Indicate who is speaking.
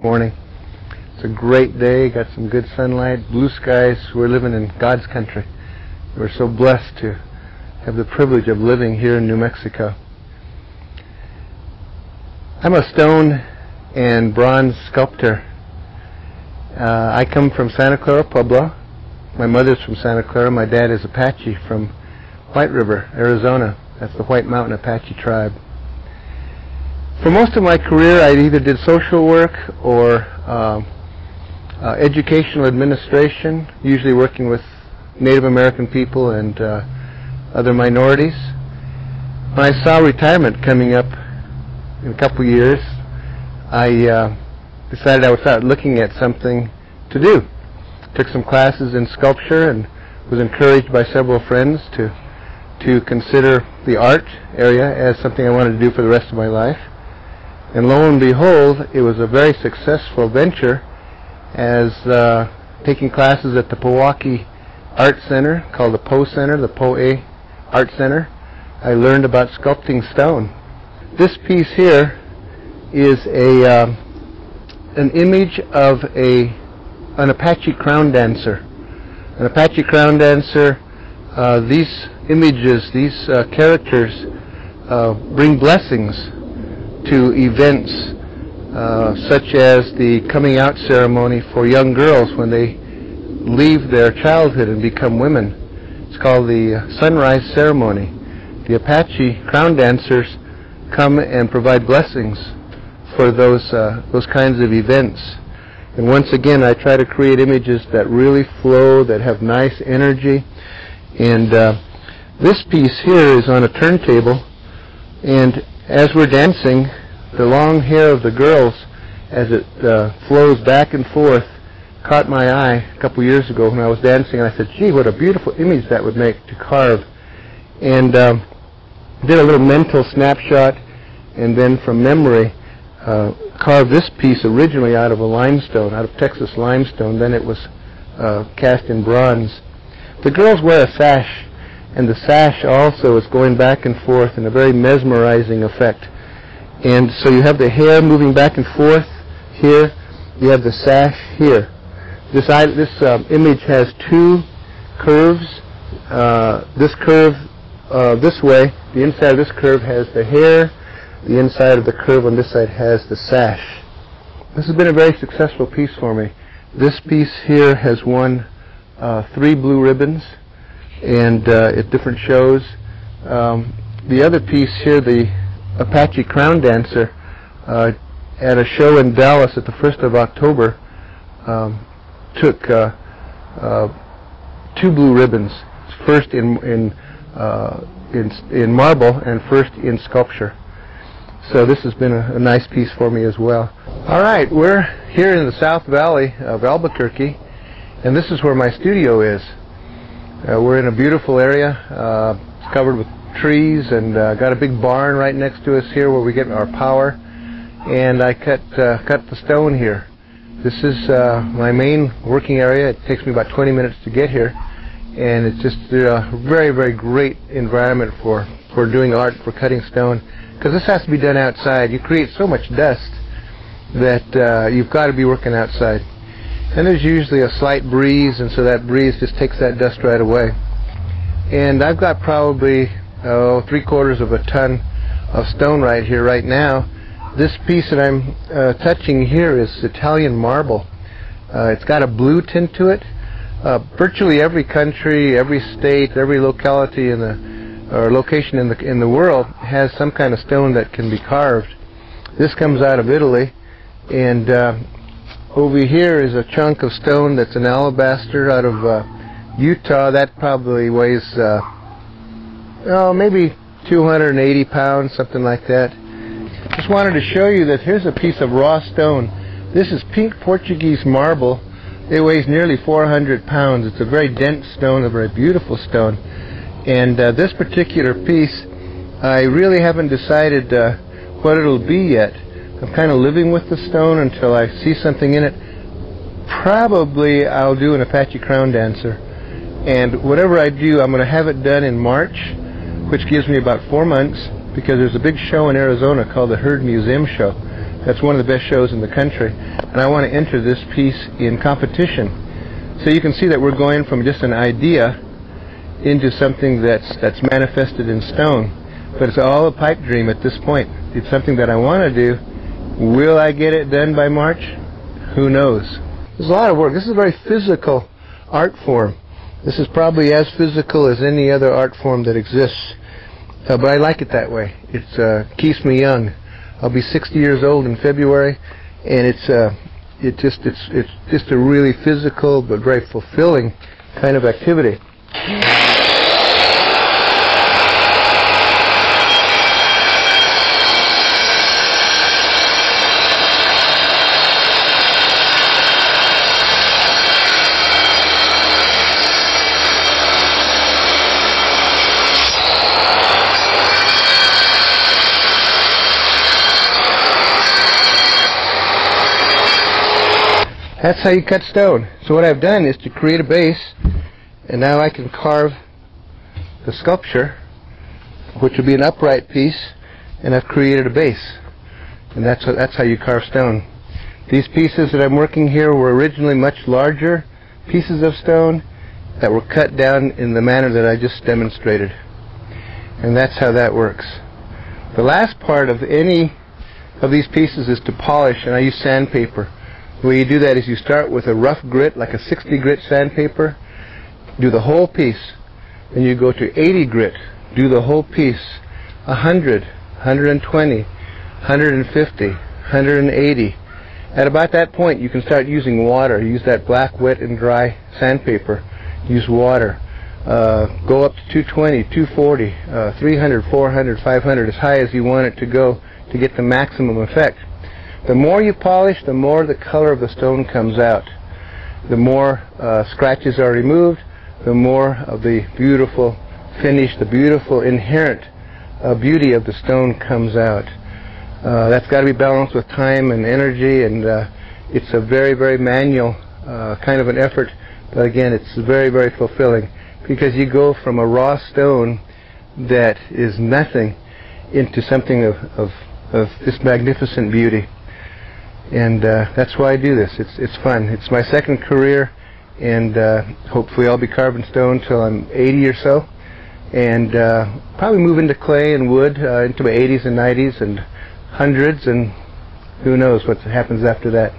Speaker 1: Morning. It's a great day, got some good sunlight, blue skies. We're living in God's country. We're so blessed to have the privilege of living here in New Mexico. I'm a stone and bronze sculptor. I come from Santa Clara, Pueblo. My mother's from Santa Clara. My dad is Apache from White River, Arizona. That's the White Mountain Apache tribe. For most of my career, I either did social work or educational administration, usually working with Native American people and other minorities. When I saw retirement coming up in a couple years, I decided I would start looking at something to do. Took some classes in sculpture and was encouraged by several friends to consider the art area as something I wanted to do for the rest of my life. And lo and behold, it was a very successful venture, as taking classes at the Pewaukee Art Center, called the Poe Center, the Poe Art Center. I learned about sculpting stone. This piece here is an image of an Apache crown dancer. An Apache crown dancer, these images, these characters bring blessings to events such as the coming out ceremony for young girls when they leave their childhood and become women. It's called the sunrise ceremony. The Apache crown dancers come and provide blessings for those kinds of events. And once again, I try to create images that really flow, that have nice energy. And this piece here is on a turntable, and as we're dancing, the long hair of the girls, as it flows back and forth, caught my eye a couple years ago when I was dancing, and I said, gee, what a beautiful image that would make to carve. And did a little mental snapshot, and then from memory carved this piece originally out of a limestone, out of Texas limestone. Then it was cast in bronze. The girls wear a sash, and the sash also is going back and forth in a very mesmerizing effect. And so you have the hair moving back and forth here. You have the sash here. This image has two curves. This curve this way, the inside of this curve has the hair. The inside of the curve on this side has the sash. This has been a very successful piece for me. This piece here has won 3 blue ribbons and at different shows. The other piece here, the Apache crown dancer, at a show in Dallas at the 1st of October, took 2 blue ribbons, first in marble and first in sculpture. So this has been a nice piece for me as well. All right, we're here in the South Valley of Albuquerque, and this is where my studio is. We're in a beautiful area. It's covered with trees, and got a big barn right next to us here where we get our power. And I cut the stone here. This is my main working area. It takes me about 20 minutes to get here, and it's just a very, very great environment for doing art, for cutting stone, because this has to be done outside. You create so much dust that you've got to be working outside. And there's usually a slight breeze, and so that breeze just takes that dust right away. And I've got probably 3/4 of a ton of stone right here right now. This piece that I'm touching here is Italian marble. It's got a blue tint to it. Virtually every country, every state, every locality or location in the world has some kind of stone that can be carved. This comes out of Italy, and over here is a chunk of stone that's an alabaster out of Utah. That probably weighs maybe 280 pounds, something like that. Just wanted to show you that here's a piece of raw stone. This is pink Portuguese marble. It weighs nearly 400 pounds. It's a very dense stone, a very beautiful stone. And this particular piece, I really haven't decided what it'll be yet. I'm kind of living with the stone until I see something in it. Probably I'll do an Apache crown dancer. And whatever I do, I'm going to have it done in March, which gives me about 4 months, because there's a big show in Arizona called the Herd Museum Show. That's one of the best shows in the country, and I want to enter this piece in competition. So you can see that we're going from just an idea into something that's manifested in stone. But it's all a pipe dream at this point. It's something that I want to do. Will I get it done by March? Who knows? There's a lot of work. This is a very physical art form. This is probably as physical as any other art form that exists. But I like it that way. It keeps me young. I'll be 60 years old in February, and it's just a really physical but very fulfilling kind of activity. That's how you cut stone. So what I've done is to create a base, and now I can carve the sculpture, which will be an upright piece, and I've created a base. And that's how you carve stone. These pieces that I'm working here were originally much larger pieces of stone that were cut down in the manner that I just demonstrated. And that's how that works. The last part of any of these pieces is to polish, and I use sandpaper. The way you do that is you start with a rough grit, like a 60 grit sandpaper, do the whole piece. Then you go to 80 grit, do the whole piece, 100, 120, 150, 180. At about that point you can start using water. Use that black, wet, and dry sandpaper. Use water. Go up to 220, 240, 300, 400, 500, as high as you want it to go to get the maximum effect. The more you polish, the more the color of the stone comes out. The more scratches are removed, the more of the beautiful finish, the beautiful inherent beauty of the stone comes out. That's got to be balanced with time and energy, and it's a very, very manual kind of an effort. But again, it's very, very fulfilling, because you go from a raw stone that is nothing into something of this magnificent beauty. And that's why I do this. It's fun. It's my second career, and hopefully I'll be carving stone till I'm 80 or so, and probably move into clay and wood into my 80s and 90s and hundreds, and who knows what happens after that.